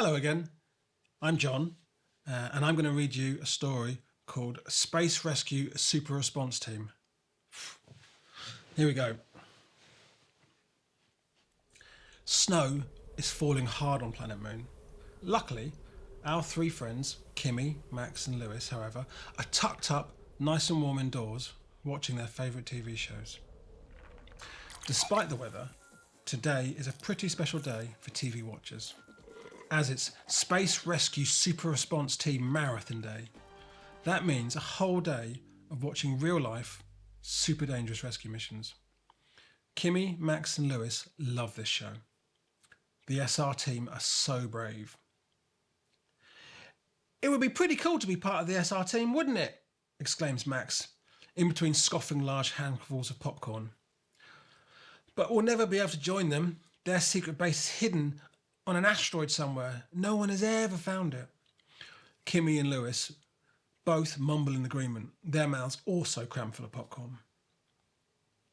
Hello again, I'm John, and I'm going to read you a story called Space Rescue Super Response Team. Here we go. Snow is falling hard on Planet Moon. Luckily, our three friends, Kimi, Max and Lewis, however, are tucked up nice and warm indoors, watching their favourite TV shows. Despite the weather, today is a pretty special day for TV watchers, as it's Space Rescue Super Response Team Marathon Day. That means a whole day of watching real-life, super dangerous rescue missions. Kimi, Max and Lewis love this show. The SR team are so brave. "It would be pretty cool to be part of the SR team, wouldn't it?" exclaims Max, in between scoffing large handfuls of popcorn. "But we'll never be able to join them. Their secret base is hidden on an asteroid somewhere. No one has ever found it." Kimi and Lewis both mumble in agreement, their mouths also crammed full of popcorn.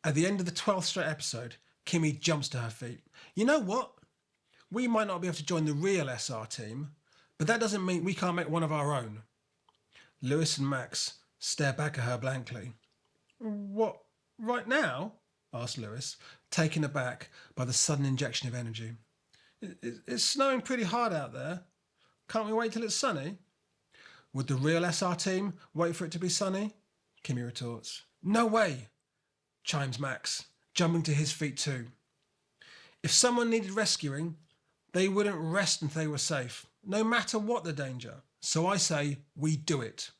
At the end of the 12th straight episode, Kimi jumps to her feet. "You know what? We might not be able to join the real SR team, but that doesn't mean we can't make one of our own." Lewis and Max stare back at her blankly. "What, right now?" asked Lewis, taken aback by the sudden injection of energy. It's snowing pretty hard out there. Can't we wait till it's sunny?" "Would the real SR team wait for it to be sunny?" Kimi retorts. "No way," chimes Max, jumping to his feet too. "If someone needed rescuing, they wouldn't rest until they were safe, no matter what the danger. So I say we do it."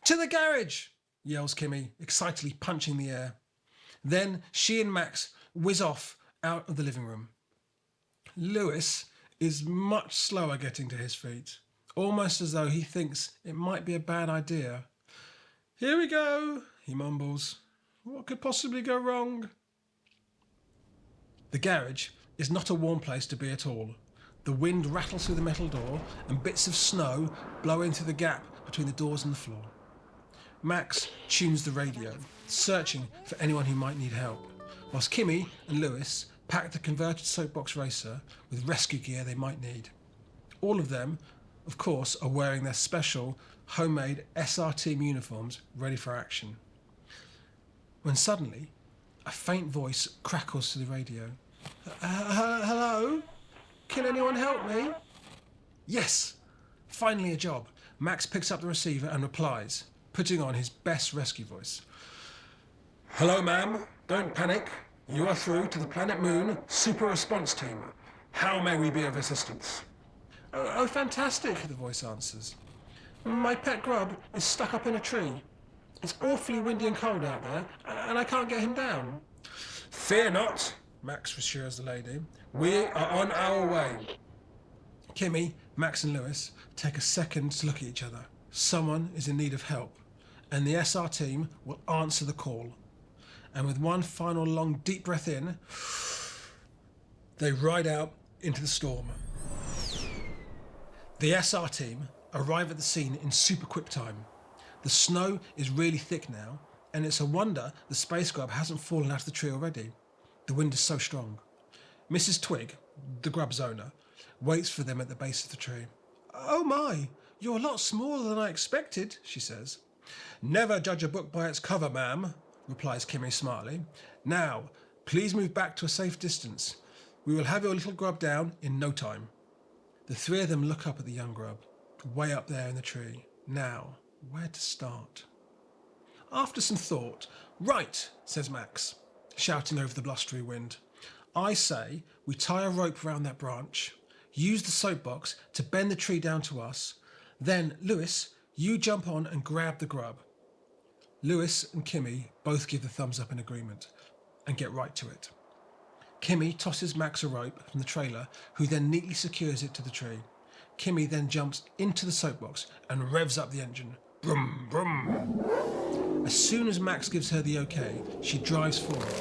"To the garage!" yells Kimi, excitedly punching the air. Then she and Max whiz off out of the living room. Lewis is much slower getting to his feet, almost as though he thinks it might be a bad idea. "Here we go," he mumbles. "What could possibly go wrong?" The garage is not a warm place to be at all. The wind rattles through the metal door and bits of snow blow in through the gap between the doors and the floor. Max tunes the radio, searching for anyone who might need help, whilst Kimi and Lewis pack the converted soapbox racer with rescue gear they might need. All of them, of course, are wearing their special homemade SR team uniforms ready for action. When suddenly, a faint voice crackles through the radio. Hello? Can anyone help me?" Yes! Finally a job. Max picks up the receiver and replies, putting on his best rescue voice. "Hello, ma'am. Don't panic. You are through to the Planet Moon Super Response Team. How may we be of assistance?" Oh, fantastic," the voice answers. "My pet grub is stuck up in a tree. It's awfully windy and cold out there, and I can't get him down." "Fear not," Max reassures the lady. "We are on our way." Kimi, Max and Lewis take a second to look at each other. Someone is in need of help, and the SR team will answer the call. And with one final long deep breath in, they ride out into the storm. The SR team arrive at the scene in super quick time. The snow is really thick now, and it's a wonder the space grub hasn't fallen out of the tree already. The wind is so strong. Mrs. Twig, the grub's owner, waits for them at the base of the tree. "Oh my, you're a lot smaller than I expected," she says. "Never judge a book by its cover, ma'am," replies Kimi smartly. "Now, please move back to a safe distance. We will have your little grub down in no time." The three of them look up at the young grub, way up there in the tree. Now, where to start? After some thought, "Right," says Max, shouting over the blustery wind. "I say we tie a rope around that branch, use the soapbox to bend the tree down to us. Then, Lewis, you jump on and grab the grub." Lewis and Kimi both give the thumbs up in agreement and get right to it. Kimi tosses Max a rope from the trailer, who then neatly secures it to the tree. Kimi then jumps into the soapbox and revs up the engine. Brum, brum. As soon as Max gives her the okay, she drives forward,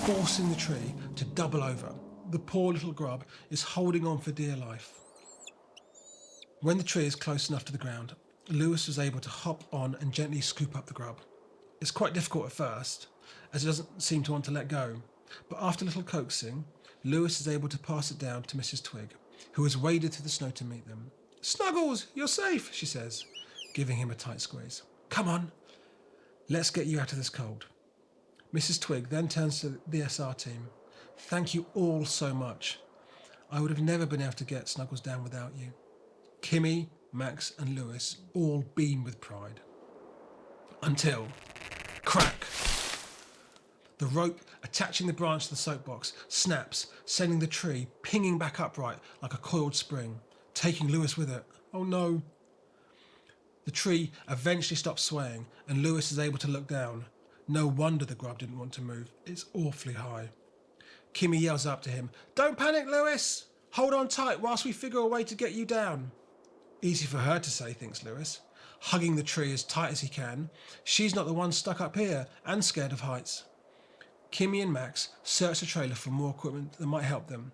forcing the tree to double over. The poor little grub is holding on for dear life. When the tree is close enough to the ground, Lewis was able to hop on and gently scoop up the grub. It's quite difficult at first, as it doesn't seem to want to let go, but after a little coaxing, Lewis is able to pass it down to Mrs. Twig, who has waded through the snow to meet them. "Snuggles, you're safe," she says, giving him a tight squeeze. "Come on, let's get you out of this cold." Mrs. Twig then turns to the SR team. "Thank you all so much. I would have never been able to get Snuggles down without you." Kimi, Max and Lewis all beam with pride. Until, crack! The rope attaching the branch to the soapbox snaps, sending the tree pinging back upright like a coiled spring, taking Lewis with it. Oh no! The tree eventually stops swaying and Lewis is able to look down. No wonder the grub didn't want to move. It's awfully high. Kimi yells up to him, "Don't panic, Lewis! Hold on tight whilst we figure a way to get you down." Easy for her to say, thinks Lewis, hugging the tree as tight as he can. She's not the one stuck up here and scared of heights. Kimi and Max search the trailer for more equipment that might help them,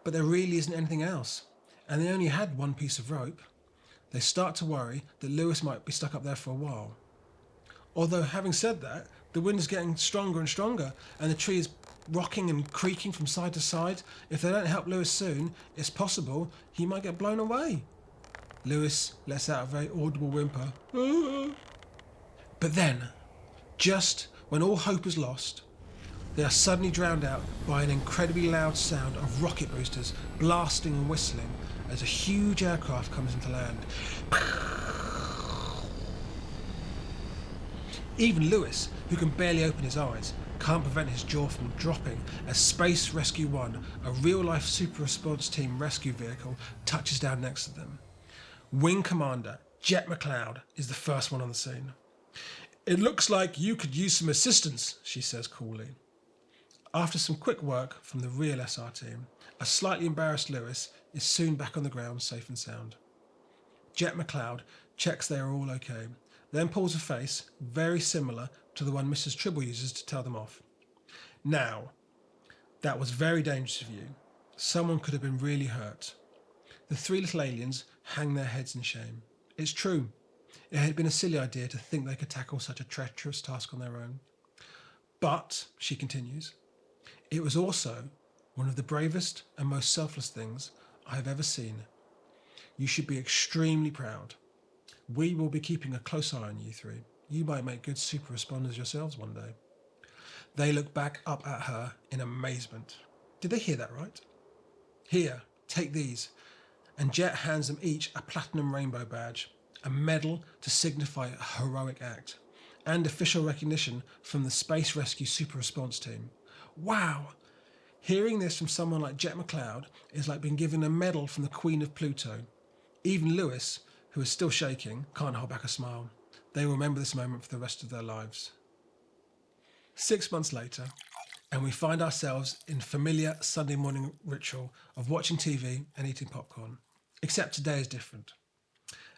but there really isn't anything else, and they only had one piece of rope. They start to worry that Lewis might be stuck up there for a while. Although, having said that, the wind is getting stronger and stronger, and the tree is rocking and creaking from side to side. If they don't help Lewis soon, it's possible he might get blown away. Lewis lets out a very audible whimper. But then, just when all hope is lost, they are suddenly drowned out by an incredibly loud sound of rocket boosters blasting and whistling as a huge aircraft comes into land. Even Lewis, who can barely open his eyes, can't prevent his jaw from dropping as Space Rescue 1, a real-life super response team rescue vehicle, touches down next to them. Wing Commander Jet McLeod is the first one on the scene. "It looks like you could use some assistance," she says coolly. After some quick work from the real SR team, a slightly embarrassed Lewis is soon back on the ground safe and sound. Jet McLeod checks they are all okay, then pulls a face very similar to the one Mrs. Tribble uses to tell them off. "Now, that was very dangerous of you. Someone could have been really hurt." The three little aliens hang their heads in shame. It's true. It had been a silly idea to think they could tackle such a treacherous task on their own. "But," she continues, "it was also one of the bravest and most selfless things I have ever seen. You should be extremely proud. We will be keeping a close eye on you three. You might make good super responders yourselves one day." They look back up at her in amazement. Did they hear that right? "Here, take these." And Jet hands them each a platinum rainbow badge, a medal to signify a heroic act, and official recognition from the Space Rescue Super Response Team. Wow! Hearing this from someone like Jet McLeod is like being given a medal from the Queen of Pluto. Even Lewis, who is still shaking, can't hold back a smile. They will remember this moment for the rest of their lives. 6 months later, and we find ourselves in familiar Sunday morning ritual of watching TV and eating popcorn. Except today is different.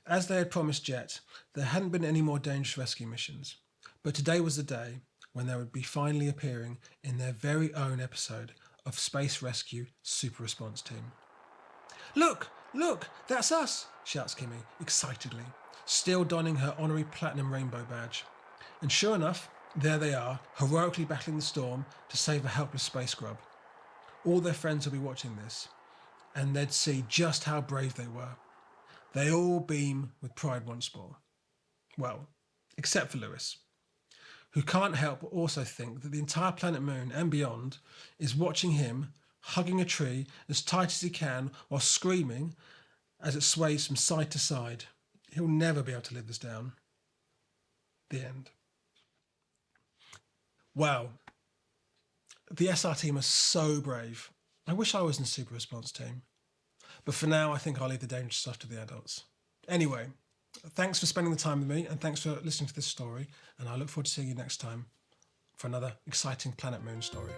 As they had promised Jet, there hadn't been any more dangerous rescue missions. But today was the day when they would be finally appearing in their very own episode of Space Rescue Super Response Team. "Look, look, that's us," shouts Kimi excitedly, still donning her honorary platinum rainbow badge. And sure enough, there they are, heroically battling the storm to save a helpless space grub. All their friends will be watching this, and they'd see just how brave they were. They all beam with pride once more. Well, except for Lewis, who can't help but also think that the entire planet Moon and beyond is watching him hugging a tree as tight as he can while screaming as it sways from side to side. He'll never be able to live this down. The end. Wow. The SR team are so brave. I wish I was in the Super Response team. But for now, I think I'll leave the dangerous stuff to the adults. Anyway, thanks for spending the time with me and thanks for listening to this story. And I look forward to seeing you next time for another exciting Planet Moon story.